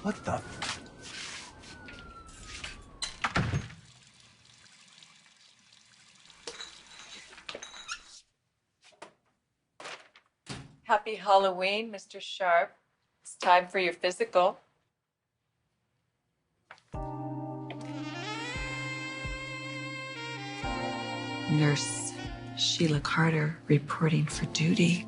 What the? Happy Halloween, Mr. Sharp. It's time for your physical. Nurse Sheila Carter reporting for duty.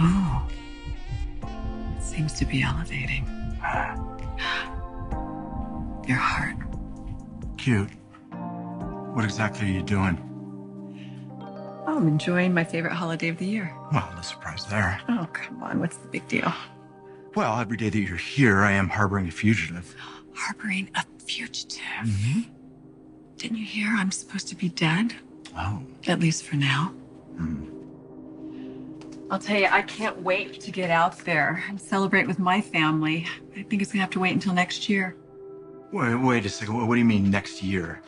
Oh, it seems to be elevating. Your heart. Cute. What exactly are you doing? Oh, I'm enjoying my favorite holiday of the year. Well, no surprise there. Oh, come on. What's the big deal? Well, every day that you're here, I am harboring a fugitive. Harboring a fugitive? Mm-hmm. Didn't you hear I'm supposed to be dead? Oh. At least for now. Hmm. I'll tell you, I can't wait to get out there and celebrate with my family. I think it's gonna have to wait until next year. Wait a second. What do you mean next year?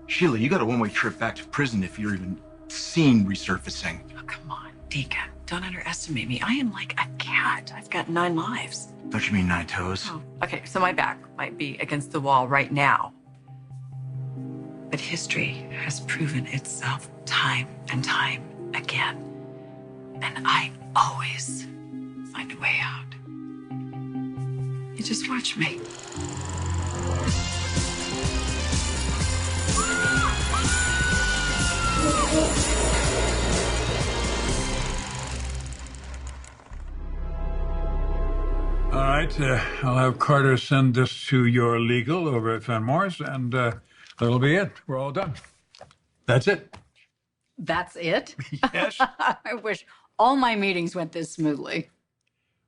Sheila, you got a one-way trip back to prison if you're even seen resurfacing. Oh, come on, Deacon. Don't underestimate me. I am like a cat. I've got 9 lives. Don't you mean 9 toes? Oh, okay, so my back might be against the wall right now. But history has proven itself time and time again. And I always find a way out. You just watch me. All right, I'll have Carter send this to your legal over at Fenmore's, and that'll be it. We're all done. That's it. That's it? Yes. I wish all my meetings went this smoothly.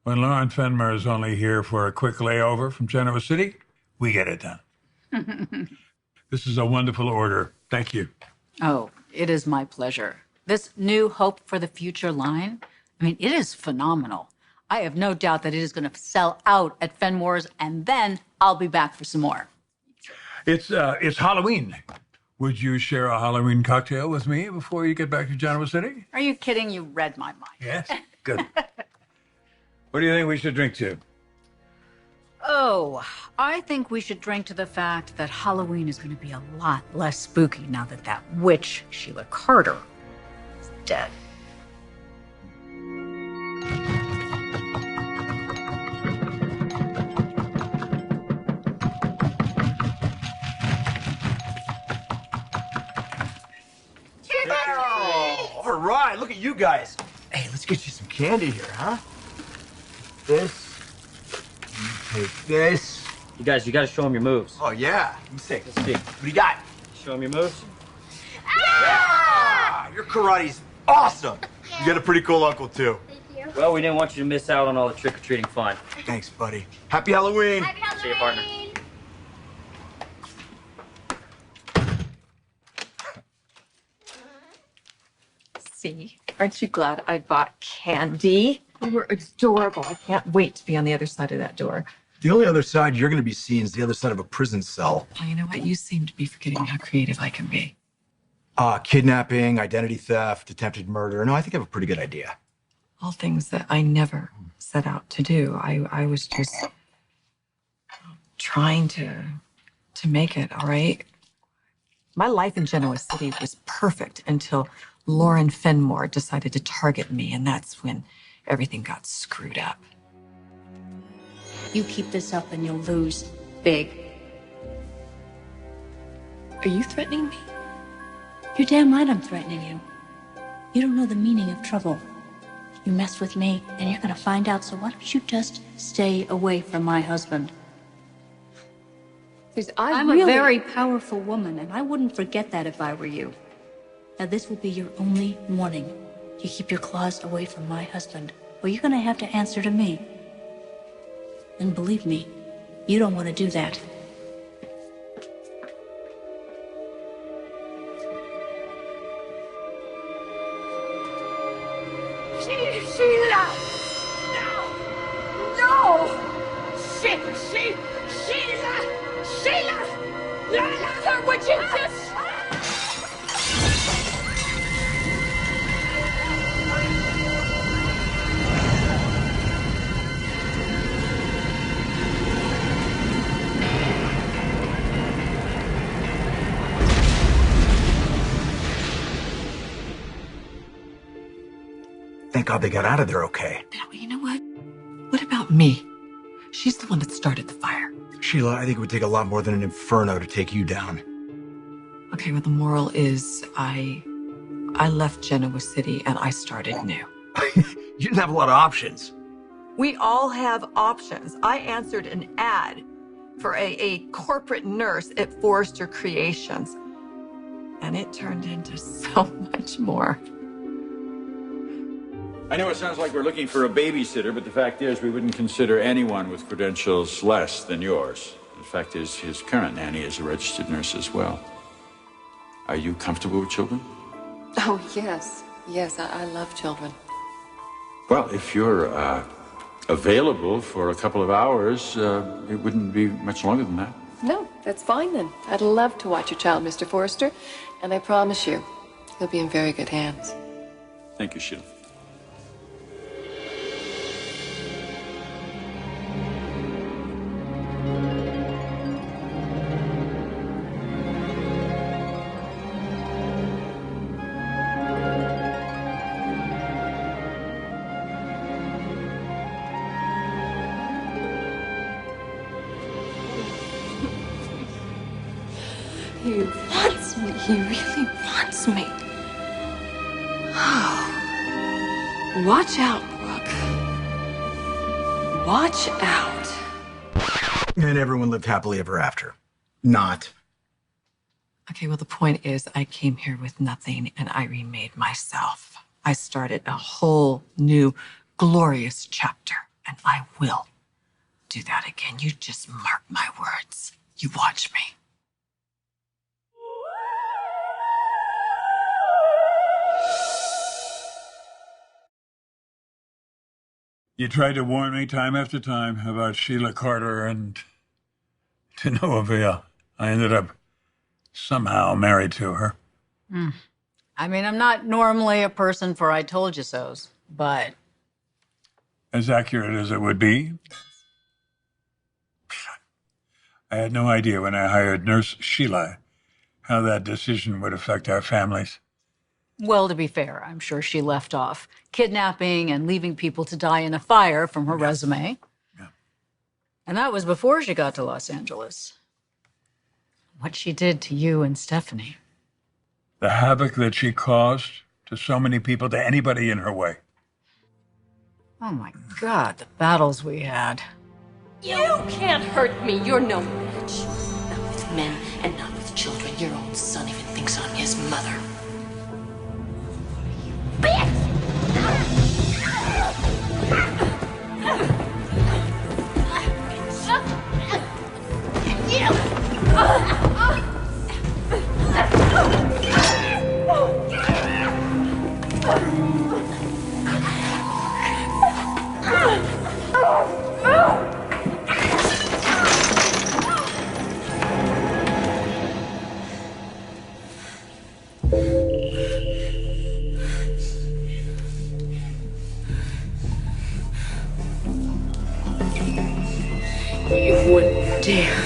When Lauren Fenmore is only here for a quick layover from Genoa City, we get it done. This is a wonderful order. Thank you. Oh, it is my pleasure. This new Hope for the Future line, I mean, it is phenomenal. I have no doubt that it is going to sell out at Fenmore's, and then I'll be back for some more. It's Halloween. Would you share a Halloween cocktail with me before you get back to Genoa City? Are you kidding? You read my mind. Yes. Good. What do you think we should drink to? Oh, I think we should drink to the fact that Halloween is going to be a lot less spooky now that that witch, Sheila Carter, is dead. Oh, all right, look at you guys. Hey, let's get you some candy here, huh? This. You take this. You guys, you gotta show them your moves. Oh, yeah. Let me see. Let's see. What do you got? Show them your moves. Yeah! Your karate's awesome. You got a pretty cool uncle, too. Thank you. Well, we didn't want you to miss out on all the trick-or-treating fun. Thanks, buddy. Happy Halloween. Happy Halloween. See you, partner. See? Aren't you glad I bought candy? They were adorable. I can't wait to be on the other side of that door. The only other side you're going to be seeing is the other side of a prison cell. Well, you know what? You seem to be forgetting how creative I can be. Kidnapping, identity theft, attempted murder. No, I think I have a pretty good idea. All things that I never set out to do. I was just trying to make it, all right? My life in Genoa City was perfect until Lauren Fenmore decided to target me, and that's when everything got screwed up. You keep this up and you'll lose big. Are you threatening me? You're damn right I'm threatening you. You don't know the meaning of trouble. You mess with me and you're gonna find out, so why don't you just stay away from my husband? I'm a very powerful woman, and I wouldn't forget that if I were you. Now, this will be your only warning. You keep your claws away from my husband, or you're gonna have to answer to me. And believe me, you don't want to do that. Sheila! No! No! Sheila! Sheila! Sir, would you just... Thank God they got out of there okay. You know what? What about me? She's the one that started the fire. Sheila, I think it would take a lot more than an inferno to take you down. Okay, well, the moral is I left Genoa City and I started new. You didn't have a lot of options. We all have options. I answered an ad for a corporate nurse at Forrester Creations, and it turned into so much more. I know it sounds like we're looking for a babysitter, but the fact is we wouldn't consider anyone with credentials less than yours. The fact is his current nanny is a registered nurse as well. Are you comfortable with children? Oh, yes. Yes, I love children. Well, if you're available for a couple of hours, it wouldn't be much longer than that. No, that's fine then. I'd love to watch your child, Mr. Forrester, and I promise you, he'll be in very good hands. Thank you, Sheila. He wants me. He really wants me. Oh. Watch out, Brooke. Watch out. And everyone lived happily ever after. Not. Okay, well, the point is I came here with nothing and I remade myself. I started a whole new glorious chapter, and I will do that again. You just mark my words. You watch me. You tried to warn me time after time about Sheila Carter, and to no avail. I ended up somehow married to her. I mean, I'm not normally a person for I told you so's, but As accurate as it would be. I had no idea when I hired Nurse Sheila how that decision would affect our families. well, to be fair, I'm sure she left off kidnapping and leaving people to die in a fire from her resume. Yeah. And that was before she got to Los Angeles. What she did to you and Stephanie. The havoc that she caused to so many people, to anybody in her way. Oh my God, the battles we had. You can't hurt me. You're no match. Not with men and not with children. Your own son even thinks I'm his mother. You wouldn't dare.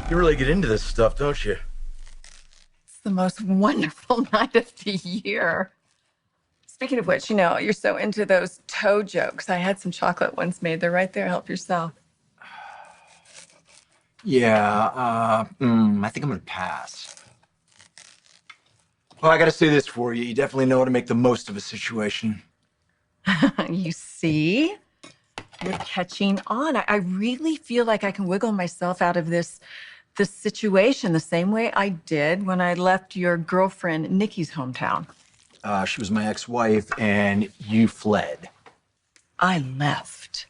You really get into this stuff, don't you? It's the most wonderful night of the year. Speaking of which, you're so into those toe jokes. I had some chocolate ones made. They're right there. Help yourself. Yeah, I think I'm gonna pass. Well, I gotta say this for you. You definitely know how to make the most of a situation. You see? You're catching on. I really feel like I can wiggle myself out of this situation the same way I did when I left your girlfriend Nikki's hometown. She was my ex-wife, and you fled. I left.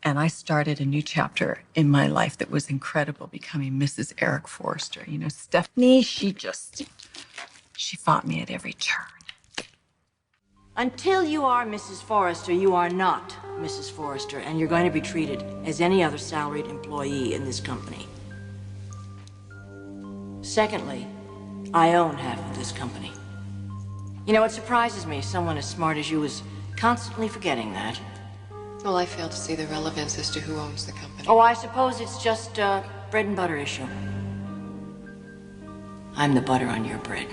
And I started a new chapter in my life that was incredible, becoming Mrs. Eric Forrester. You know, Stephanie, she fought me at every turn. Until you are Mrs. Forrester, you are not Mrs. Forrester, and you're going to be treated as any other salaried employee in this company. Secondly, I own half of this company. You know, it surprises me someone as smart as you is constantly forgetting that. Well, I fail to see the relevance as to who owns the company. Oh, I suppose it's just a bread and butter issue. I'm the butter on your bread.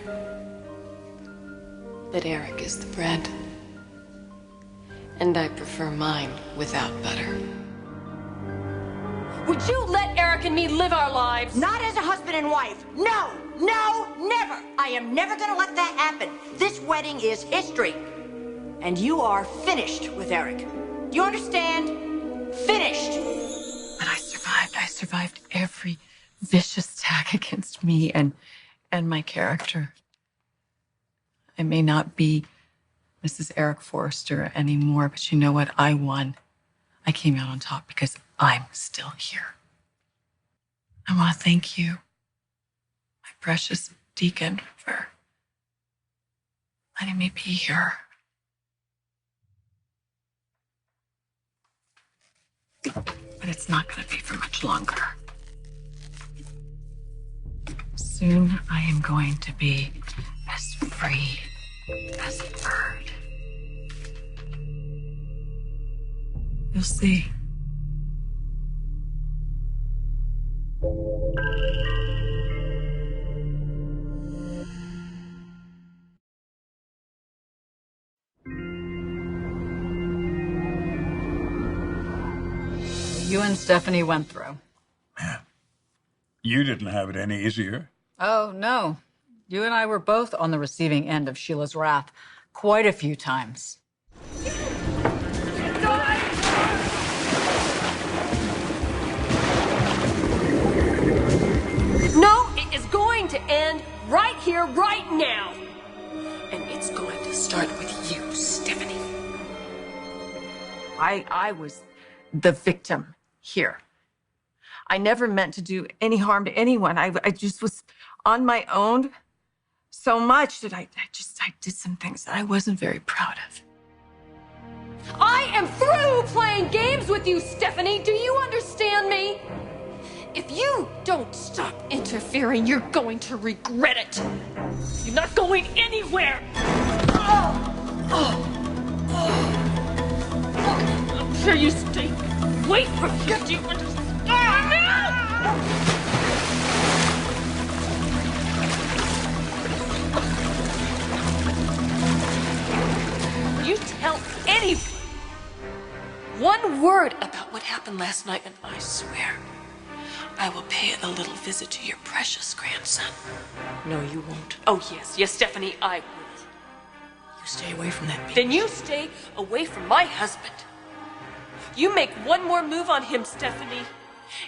But Eric is the bread. And I prefer mine without butter. Would you let Eric and me live our lives? Not as a husband and wife. No, no, never. I am never gonna let that happen. This wedding is history. And you are finished with Eric. Do you understand? Finished. But I survived. I survived every vicious attack against me and my character. I may not be Mrs. Eric Forrester anymore, but you know what? I won. I came out on top because I'm still here. I want to thank you, my precious Deacon, for letting me be here. But it's not going to be for much longer. Soon I am going to be as free as a bird. You'll see. You and Stephanie went through. You didn't have it any easier. Oh, no. You and I were both on the receiving end of Sheila's wrath quite a few times. No, it is going to end right here, right now. And it's going to start with you, Stephanie. I was the victim here. I never meant to do any harm to anyone. I just was on my own so much that I did some things that I wasn't very proud of. I am through playing games with you, Stephanie. Do you understand me? If you don't stop interfering, you're going to regret it. You're not going anywhere. I'm sure you stay away from me. Do you understand me? You tell anyone one word about what happened last night, and I swear I will pay a little visit to your precious grandson. No, you won't. Oh, yes, Stephanie, I will. You stay away from that baby. Then you stay away from my husband. You make one more move on him, Stephanie,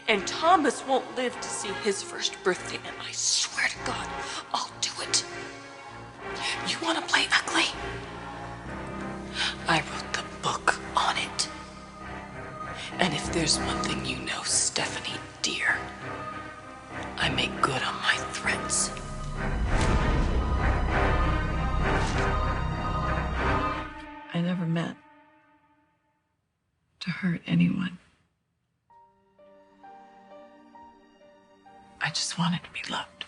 and Thomas won't live to see his first birthday, and I swear to God, I'll do it. You want to play ugly? I wrote the book on it. And if there's one thing you know, Stephanie, dear, I make good on my threats. I never meant to hurt anyone. I just wanted to be loved.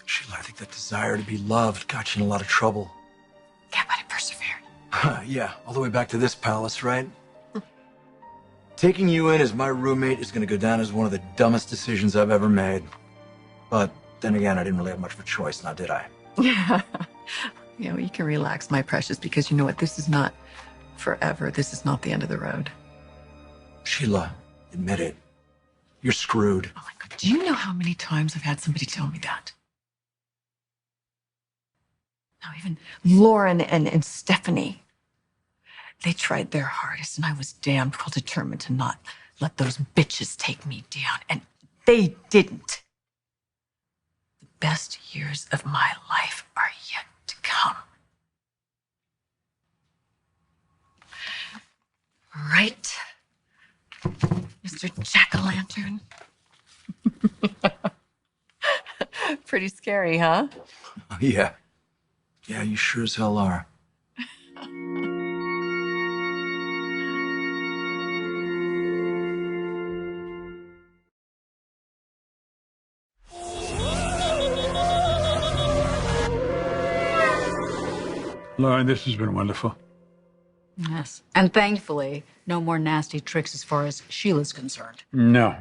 Sheila, I think that desire to be loved got you in a lot of trouble. Yeah, but I persevered. Yeah, all the way back to this palace, right? Taking you in as my roommate is going to go down as one of the dumbest decisions I've ever made. But then again, I didn't really have much of a choice, now did I? Yeah. You know, you can relax, my precious, because you know what? This is not forever. This is not the end of the road. Sheila, admit it. You're screwed. Oh my God. Do you know how many times I've had somebody tell me that? Now, even Lauren and Stephanie, they tried their hardest, and I was damned well determined to not let those bitches take me down, and they didn't. The best years of my life are yet to come. Right Mr. Jack-o'-lantern. Pretty scary, huh? Yeah. Yeah, you sure as hell are. Lauren, this has been wonderful. Yes. And thankfully, no more nasty tricks as far as Sheila's concerned. No,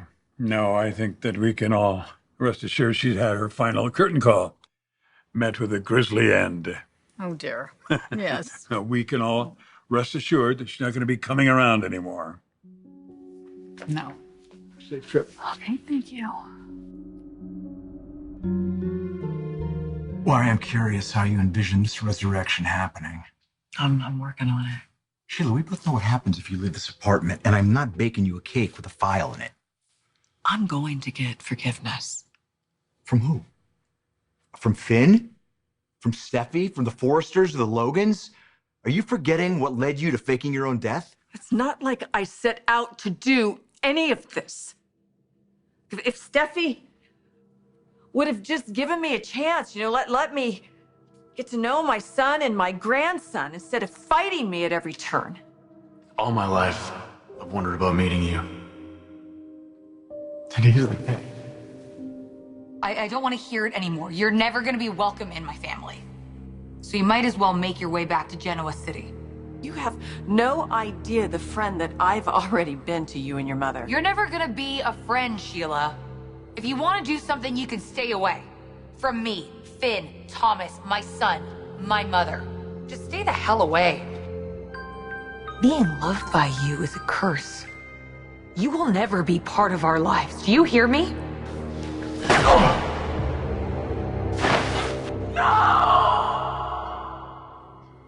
I think that we can all rest assured she's had her final curtain call. Met with a grisly end. Oh, dear. Yes. No, we can all rest assured that she's not going to be coming around anymore. No. Safe trip. Okay, thank you. Well, I am curious how you envision this resurrection happening. I'm working on it. Sheila, we both know what happens if you leave this apartment, and I'm not baking you a cake with a file in it. I'm going to get forgiveness. From who? From Finn? From Steffi? From the Forresters or the Logans? Are you forgetting what led you to faking your own death? It's not like I set out to do any of this. If Steffi would have just given me a chance, let me get to know my son and my grandson instead of fighting me at every turn. All my life, I've wondered about meeting you. And he's like, hey. I don't want to hear it anymore. You're never going to be welcome in my family. So you might as well make your way back to Genoa City. You have no idea the friend that I've already been to you and your mother. You're never going to be a friend, Sheila. If you want to do something, you can stay away. From me, Finn, Thomas, my son, my mother. Just stay the hell away. Being loved by you is a curse. You will never be part of our lives. Do you hear me?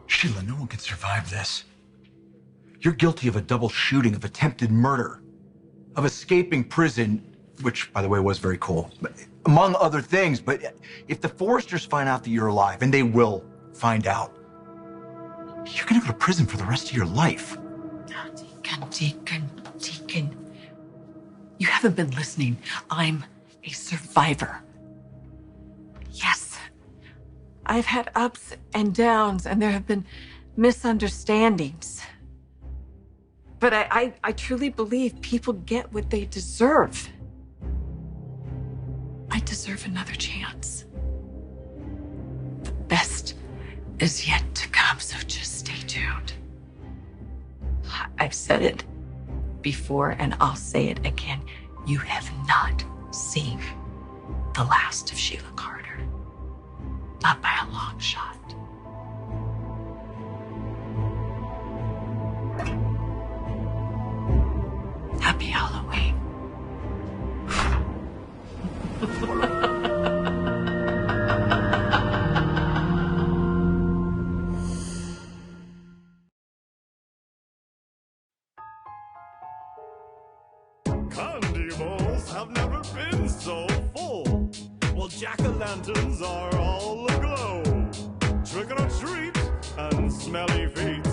Sheila, no one can survive this. You're guilty of a double shooting, of attempted murder, of escaping prison, which, by the way, was very cool, but, among other things. But if the Forresters find out that you're alive, and they will find out, you're gonna go to prison for the rest of your life. Deacon. You haven't been listening. I'm a survivor. Yes. I've had ups and downs, and there have been misunderstandings. But I truly believe people get what they deserve. I deserve another chance. The best is yet to come, so just stay tuned. I've said it before, and I'll say it again. You have not seen the last of Sheila Carter. Not by a long shot. Happy Halloween. Candy bowls have never been so full. Well, jack-o'-lanterns are all aglow. Trick or treat and smelly feet.